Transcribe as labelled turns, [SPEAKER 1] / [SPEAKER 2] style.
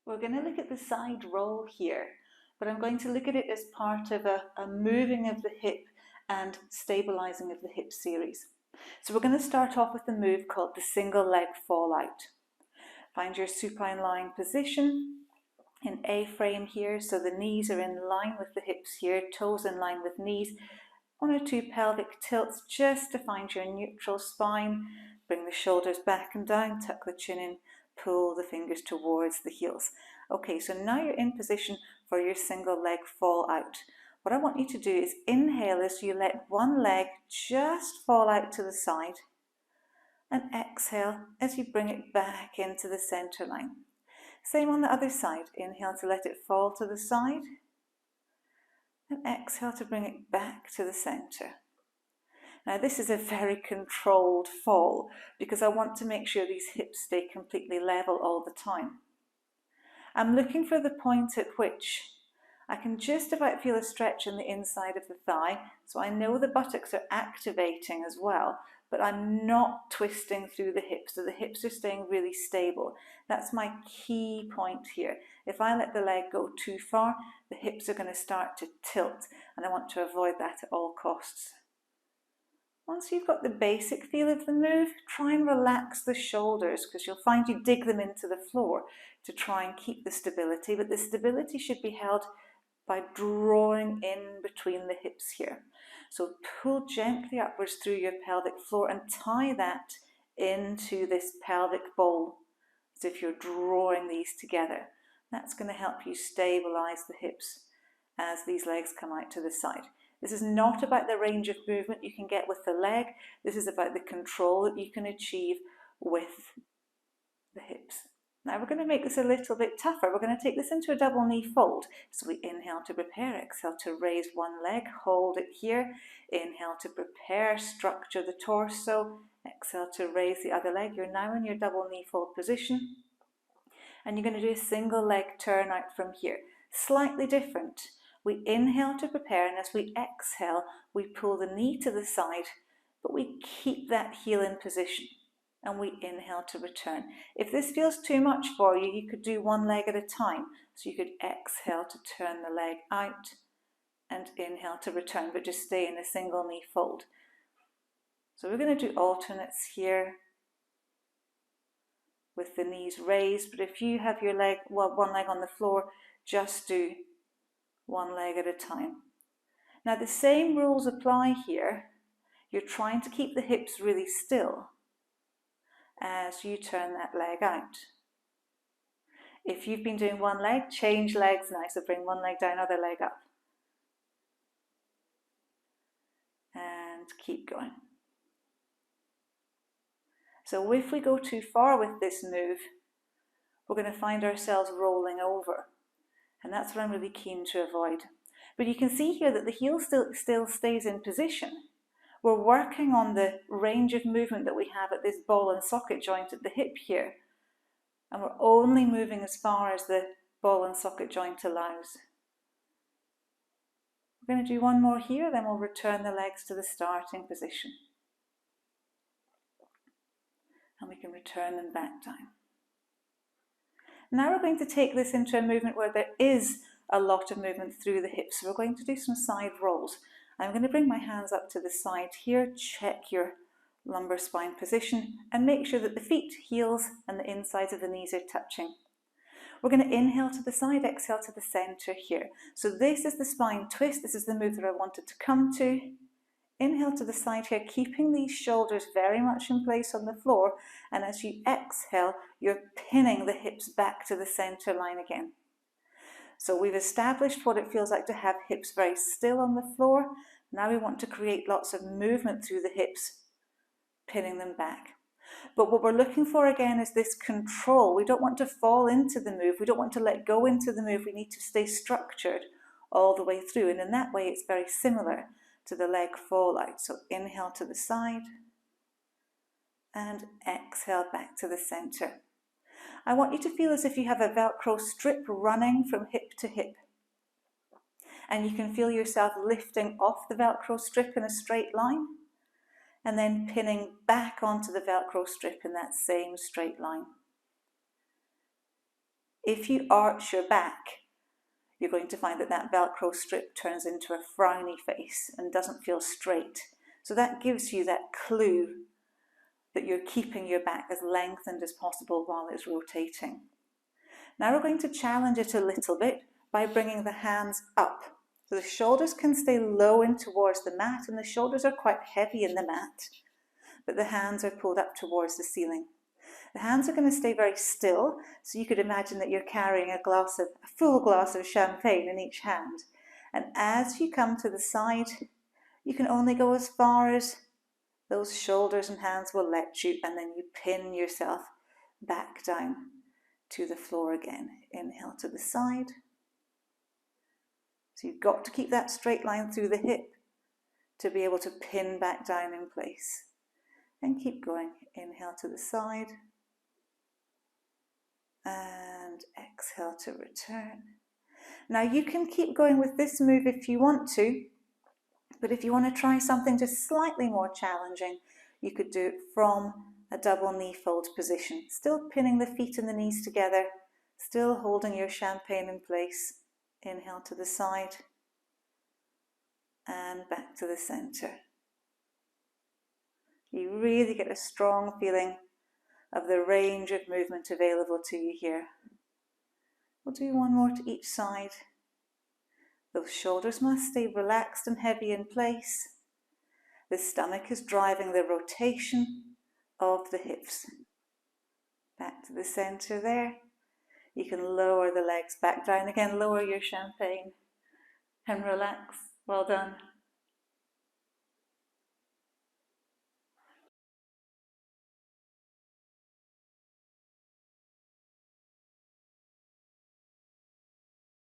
[SPEAKER 1] We're going to look at the side roll here, but I'm going to look at it as part of a moving of the hip and stabilising of the hip series. So we're going to start off with a move called the single leg fall out. Find your supine lying position in A-frame here, so the knees are in line with the hips here, toes in line with knees. 1 or 2 pelvic tilts just to find your neutral spine. Bring the shoulders back and down, tuck the chin in, pull the fingers towards the heels. Okay, so now you're in position for your single leg fall out. What I want you to do is inhale as you let one leg just fall out to the side, and exhale as you bring it back into the center line. Same on the other side. Inhale to let it fall to the side, and exhale to bring it back to the center. Now this is a very controlled fall because I want to make sure these hips stay completely level all the time. I'm looking for the point at which I can just about feel a stretch in the inside of the thigh, so I know the buttocks are activating as well, but I'm not twisting through the hips, so the hips are staying really stable. That's my key point here. If I let the leg go too far, the hips are going to start to tilt, and I want to avoid that at all costs. Once you've got the basic feel of the move, try and relax the shoulders, because you'll find you dig them into the floor to try and keep the stability, but the stability should be held by drawing in between the hips here. So pull gently upwards through your pelvic floor and tie that into this pelvic bowl as if you're drawing these together. That's going to help you stabilize the hips as these legs come out to the side. This is not about the range of movement you can get with the leg. This is about the control that you can achieve with the hips. Now we're going to make this a little bit tougher. We're going to take this into a double knee fold. So we inhale to prepare, exhale to raise one leg, hold it here. Inhale to prepare, structure the torso. Exhale to raise the other leg. You're now in your double knee fold position. And you're going to do a single leg turn out from here. Slightly different. We inhale to prepare, and as we exhale, we pull the knee to the side, but we keep that heel in position, and we inhale to return. If this feels too much for you, you could do one leg at a time. So you could exhale to turn the leg out and inhale to return, but just stay in a single knee fold. So we're going to do alternates here with the knees raised, but if you have your leg, one leg on the floor, just do one leg at a time. Now the same rules apply here. You're trying to keep the hips really still as you turn that leg out. If you've been doing one leg, change legs now. So bring one leg down, other leg up. And keep going. So if we go too far with this move, we're going to find ourselves rolling over. And that's what I'm really keen to avoid. But you can see here that the heel still stays in position. We're working on the range of movement that we have at this ball and socket joint at the hip here. And we're only moving as far as the ball and socket joint allows. We're going to do one more here, then we'll return the legs to the starting position. And we can return them back down. Now we're going to take this into a movement where there is a lot of movement through the hips. So we're going to do some side rolls. I'm going to bring my hands up to the side here, check your lumbar spine position, and make sure that the feet, heels, and the insides of the knees are touching. We're going to inhale to the side, exhale to the center here. So this is the spine twist. This is the move that I wanted to come to. Inhale to the side here, keeping these shoulders very much in place on the floor. And as you exhale, you're pinning the hips back to the center line again. So we've established what it feels like to have hips very still on the floor. Now we want to create lots of movement through the hips, pinning them back. But what we're looking for again is this control. We don't want to fall into the move. We don't want to let go into the move. We need to stay structured all the way through. And in that way, it's very similar to the leg fall out. So inhale to the side and exhale back to the center. I want you to feel as if you have a Velcro strip running from hip to hip. And you can feel yourself lifting off the Velcro strip in a straight line and then pinning back onto the Velcro strip in that same straight line. If you arch your back, you're going to find that that Velcro strip turns into a frowny face and doesn't feel straight. So that gives you that clue that you're keeping your back as lengthened as possible while it's rotating. Now we're going to challenge it a little bit by bringing the hands up. So the shoulders can stay low in towards the mat, and the shoulders are quite heavy in the mat, but the hands are pulled up towards the ceiling. The hands are going to stay very still, so you could imagine that you're carrying a full glass of champagne in each hand. And as you come to the side, you can only go as far as those shoulders and hands will let you, and then you pin yourself back down to the floor again. Inhale to the side. So you've got to keep that straight line through the hip to be able to pin back down in place. And keep going. Inhale to the side. And exhale to return. Now you can keep going with this move if you want to, but if you want to try something just slightly more challenging, you could do it from a double knee fold position, still pinning the feet and the knees together, still holding your champagne in place. Inhale to the side and back to the center. You really get a strong feeling of the range of movement available to you here. We'll do one more to each side. Those shoulders must stay relaxed and heavy in place. The stomach is driving the rotation of the hips. Back to the center there. You can lower the legs back down again, lower your champagne and relax. Well done.